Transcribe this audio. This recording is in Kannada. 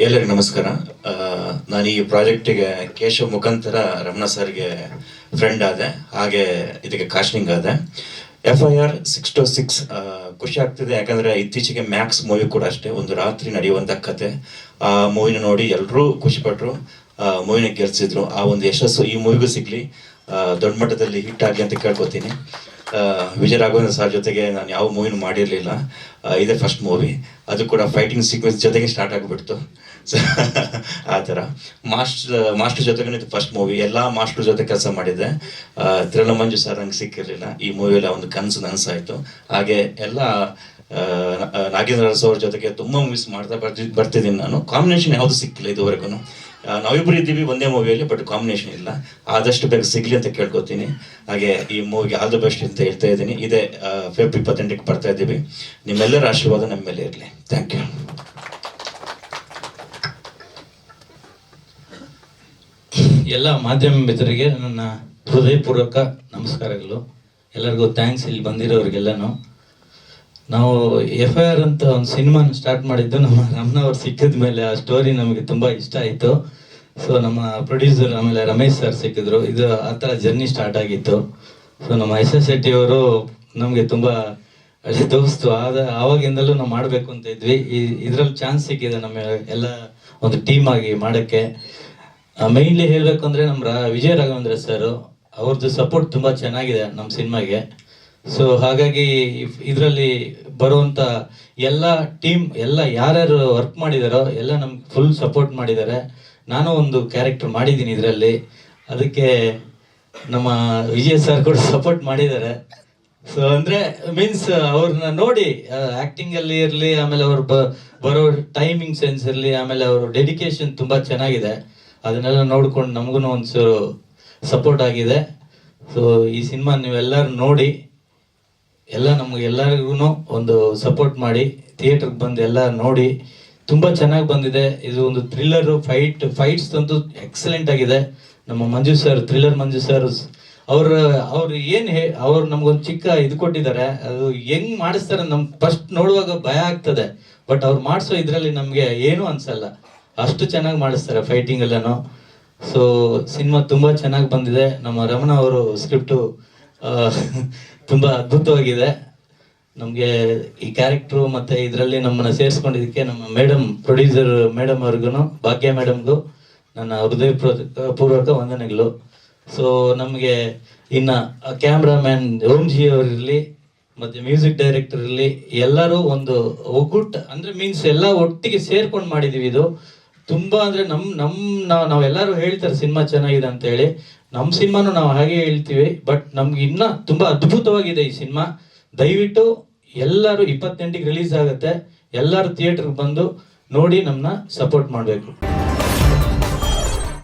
ಎಲ್ಲರಿಗೂ ನಮಸ್ಕಾರ. ನಾನು ಈ ಪ್ರಾಜೆಕ್ಟಿಗೆ ಕೇಶವ್ ಮುಖಾಂತರ ರಮಣ ಸರ್ಗೆ ಫ್ರೆಂಡ್ ಆದೆ, ಹಾಗೆ ಇದಕ್ಕೆ ಕಾಸ್ಟಿಂಗ್ ಆದೆ. FIR 626 ಖುಷಿ ಆಗ್ತಿದೆ, ಯಾಕಂದರೆ ಇತ್ತೀಚೆಗೆ ಮ್ಯಾಕ್ಸ್ ಮೂವಿ ಕೂಡ ಅಷ್ಟೇ, ಒಂದು ರಾತ್ರಿ ನಡೆಯುವಂಥ ಕತೆ. ಆ ಮೂವಿನ ನೋಡಿ ಎಲ್ಲರೂ ಖುಷಿಪಟ್ಟರು, ಮೂವಿನ ಗೆಲ್ಸಿದ್ರು. ಆ ಒಂದು ಯಶಸ್ಸು ಈ ಮೂವಿಗೂ ಸಿಗಲಿ, ದೊಡ್ಡ ಮಟ್ಟದಲ್ಲಿ ಹಿಟ್ ಆಗಲಿ ಅಂತ ಕೇಳ್ಕೊತೀನಿ. ವಿಜಯ ರಾಘವೇಂದ್ರ ಸರ್ ಜೊತೆಗೆ ನಾನು ಯಾವ ಮೂವಿನೂ ಮಾಡಿರಲಿಲ್ಲ, ಇದೇ ಫಸ್ಟ್ ಮೂವಿ. ಅದು ಕೂಡ ಫೈಟಿಂಗ್ ಸೀಕ್ವೆನ್ಸ್ ಜೊತೆಗೆ ಸ್ಟಾರ್ಟ್ ಆಗಿಬಿಡ್ತು. ಆ ಥರ ಮಾಸ್ಟರ್ ಜೊತೆಗೂ ಇದು ಫಸ್ಟ್ ಮೂವಿ. ಎಲ್ಲ ಮಾಸ್ಟರ್ ಜೊತೆ ಕೆಲಸ ಮಾಡಿದ್ದೆ. ತಿರುಳಮಂಜು ಸರ್ ನಂಗೆ ಸಿಕ್ಕಿರಲಿಲ್ಲ, ಈ ಮೂವಿಯಲ್ಲಿ ಒಂದು ಕನಸು ನನಸಾಯಿತು. ಹಾಗೆ ಎಲ್ಲ ನಾಗೇಂದ್ರ ಅರಸು ಅವ್ರ ಜೊತೆಗೆ ತುಂಬ ಮೂವೀಸ್ ಮಾಡ್ತಾ ಬರ್ತಿದ್ದೀನಿ ನಾನು. ಕಾಂಬಿನೇಷನ್ ಯಾವುದು ಸಿಕ್ಕಿಲ್ಲ ಇದುವರೆಗೂ. ನಾವಿಬ್ಬರು ಇದ್ದೀವಿ ಒಂದೇ ಮೂವಿಯಲ್ಲಿ, ಬಟ್ ಕಾಂಬಿನೇಷನ್ ಇಲ್ಲ. ಆದಷ್ಟು ಬೇಗ ಸಿಗಲಿ ಅಂತ ಕೇಳ್ಕೊತೀನಿ. ಹಾಗೆ ಈ ಮೂವಿಗೆ ಆಲ್ ದ ಬೆಸ್ಟ್ ಅಂತ ಹೇಳ್ತಾ ಇದ್ದೀನಿ. ಇದೇ ಫೆಬ್ರವರಿ 28ಕ್ಕೆ ಬರ್ತಾ ಇದ್ದೀವಿ. ನಿಮ್ಮೆಲ್ಲರ ಆಶೀರ್ವಾದ ನಮ್ಮ ಮೇಲೆ ಇರಲಿ. Thank you. ಎಲ್ಲ ಮಾಧ್ಯಮ ಮಿತ್ರರಿಗೆ ನನ್ನ ಹೃದಯಪೂರ್ವಕ ನಮಸ್ಕಾರಗಳು. ಎಲ್ಲರಿಗೂ ಥ್ಯಾಂಕ್ಸ್, ಇಲ್ಲಿ ಬಂದಿರೋರಿಗೆಲ್ಲನೂ. ನಾವು FIR ಅಂತ ಒಂದು ಸಿನಿಮಾನ ಸ್ಟಾರ್ಟ್ ಮಾಡಿದ್ದು ನಮ್ಮ ರಮಣ ಅವ್ರು ಸಿಕ್ಕಿದ ಮೇಲೆ. ಆ ಸ್ಟೋರಿ ನಮಗೆ ತುಂಬ ಇಷ್ಟ ಆಯಿತು. ಸೊ ನಮ್ಮ ಪ್ರೊಡ್ಯೂಸರ್ ಆಮೇಲೆ ರಮೇಶ್ ಸರ್ ಸಿಕ್ಕಿದ್ರು. ಇದು ಆ ಥರ ಜರ್ನಿ ಸ್ಟಾರ್ಟ್ ಆಗಿತ್ತು. ಸೊ ನಮ್ಮ SS ಶೆಟ್ಟಿ ಅವರು ನಮಗೆ ತುಂಬ ಹಳೆ ದೋಸ್ತು. ಆವಾಗಿಂದಲೂ ನಾವು ಮಾಡಬೇಕು ಅಂತ ಇದ್ವಿ. ಇದರಲ್ಲಿ ಚಾನ್ಸ್ ಸಿಕ್ಕಿದೆ ನಮ್ಮ ಎಲ್ಲ ಒಂದು ಟೀಮ್ ಆಗಿ ಮಾಡೋಕ್ಕೆ. ಮೈನ್ಲಿ ಹೇಳಬೇಕು ಅಂದರೆ ನಮ್ಮ ವಿಜಯ ರಾಘವೇಂದ್ರ ಸರ್ ಅವ್ರದ್ದು ಸಪೋರ್ಟ್ ತುಂಬ ಚೆನ್ನಾಗಿದೆ ನಮ್ಮ ಸಿನಿಮಾಗೆ. ಸೊ ಹಾಗಾಗಿ ಇದರಲ್ಲಿ ಬರುವಂಥ ಎಲ್ಲ ಟೀಮ್ ಎಲ್ಲ ಯಾರ್ಯಾರು ವರ್ಕ್ ಮಾಡಿದಾರೋ ಎಲ್ಲ ನಮ್ಗೆ ಫುಲ್ ಸಪೋರ್ಟ್ ಮಾಡಿದ್ದಾರೆ. ನಾನು ಒಂದು ಕ್ಯಾರೆಕ್ಟರ್ ಮಾಡಿದ್ದೀನಿ ಇದರಲ್ಲಿ, ಅದಕ್ಕೆ ನಮ್ಮ ವಿಜಯ್ ಸರ್ ಕೂಡ ಸಪೋರ್ಟ್ ಮಾಡಿದ್ದಾರೆ. ಸೊ ಅಂದರೆ ಮೀನ್ಸ್ ಅವ್ರನ್ನ ನೋಡಿ ಆ್ಯಕ್ಟಿಂಗಲ್ಲಿ ಇರಲಿ, ಆಮೇಲೆ ಅವ್ರು ಬರೋ ಟೈಮಿಂಗ್ ಸೆನ್ಸ್ ಇರಲಿ, ಆಮೇಲೆ ಅವ್ರ ಡೆಡಿಕೇಶನ್ ತುಂಬ ಚೆನ್ನಾಗಿದೆ. ಅದನ್ನೆಲ್ಲ ನೋಡ್ಕೊಂಡು ನಮಗೂ ಒಂಚೂರು ಸಪೋರ್ಟ್ ಆಗಿದೆ. ಸೊ ಈ ಸಿನಿಮಾ ನೀವೆಲ್ಲರೂ ನೋಡಿ, ಎಲ್ಲ ನಮಗೆಲ್ಲರಿಗೂ ಒಂದು ಸಪೋರ್ಟ್ ಮಾಡಿ ಥಿಯೇಟ್ರಿಗೆ ಬಂದು ಎಲ್ಲ ನೋಡಿ. ತುಂಬ ಚೆನ್ನಾಗಿ ಬಂದಿದೆ. ಇದು ಒಂದು ಥ್ರಿಲ್ಲರು, ಫೈಟ್ಸ್ ಅಂತೂ ಎಕ್ಸಲೆಂಟ್ ಆಗಿದೆ. ನಮ್ಮ ಮಂಜು ಸರ್, ಥ್ರಿಲ್ಲರ್ ಮಂಜು ಸರ್ ಅವ್ರು ಅವ್ರು ನಮ್ಗೊಂದು ಚಿಕ್ಕ ಇದು ಕೊಟ್ಟಿದ್ದಾರೆ. ಅದು ಹೆಂಗ್ ಮಾಡಿಸ್ತಾರೆ ನಮ್ಗೆ ಫಸ್ಟ್ ನೋಡುವಾಗ ಭಯ ಆಗ್ತದೆ, ಬಟ್ ಅವ್ರು ಮಾಡಿಸೋ ಇದರಲ್ಲಿ ನಮಗೆ ಏನೂ ಅನ್ಸಲ್ಲ, ಅಷ್ಟು ಚೆನ್ನಾಗಿ ಮಾಡಿಸ್ತಾರೆ ಫೈಟಿಂಗ್ ಎಲ್ಲನೂ. ಸೊ ಸಿನಿಮಾ ತುಂಬ ಚೆನ್ನಾಗಿ ಬಂದಿದೆ. ನಮ್ಮ ರಮಣ ಅವರು ಸ್ಕ್ರಿಪ್ಟು ತುಂಬ ಅದ್ಭುತವಾಗಿದೆ. ನಮಗೆ ಈ ಕ್ಯಾರೆಕ್ಟ್ರು ಮತ್ತು ಇದರಲ್ಲಿ ನಮ್ಮನ್ನು ಸೇರಿಸ್ಕೊಂಡಿದ್ದಕ್ಕೆ ನಮ್ಮ ಪ್ರೊಡ್ಯೂಸರ್ ಮೇಡಮ್ ಅವ್ರಿಗೂ, ಭಾಗ್ಯ ಮೇಡಮ್ಗೂ ನನ್ನ ಹೃದಯಪೂರ್ವಕ ವಂದನೆಗಳು. ಸೊ ನಮಗೆ ಇನ್ನು ಕ್ಯಾಮ್ರಾಮ್ಯಾನ್ ಓಂಜಿ ಅವರಿರಲಿ ಮತ್ತು ಮ್ಯೂಸಿಕ್ ಡೈರೆಕ್ಟರ್ ಇರಲಿ, ಎಲ್ಲರೂ ಒಂದು ಒಗ್ಗೂಟ ಅಂದರೆ ಮೀನ್ಸ್ ಎಲ್ಲ ಒಟ್ಟಿಗೆ ಸೇರ್ಕೊಂಡು ಮಾಡಿದ್ದೀವಿ. ಇದು ತುಂಬ ಅಂದರೆ ನಾವೆಲ್ಲರೂ ಹೇಳ್ತಾರೆ ಸಿನಿಮಾ ಚೆನ್ನಾಗಿದೆ ಅಂತೇಳಿ. ನಮ್ಮ ಸಿನಿಮಾನು ನಾವು ಹಾಗೆ ಹೇಳ್ತೀವಿ, ಬಟ್ ನಮ್ಗೆ ಇನ್ನೂ ತುಂಬ ಅದ್ಭುತವಾಗಿದೆ ಈ ಸಿನಿಮಾ. ದಯವಿಟ್ಟು ಎಲ್ಲರೂ 28ಕ್ಕೆ ರಿಲೀಸ್ ಆಗುತ್ತೆ, ಎಲ್ಲರೂ ಥಿಯೇಟ್ರಿಗೆ ಬಂದು ನೋಡಿ ನಮ್ಮನ್ನ ಸಪೋರ್ಟ್ ಮಾಡಬೇಕು.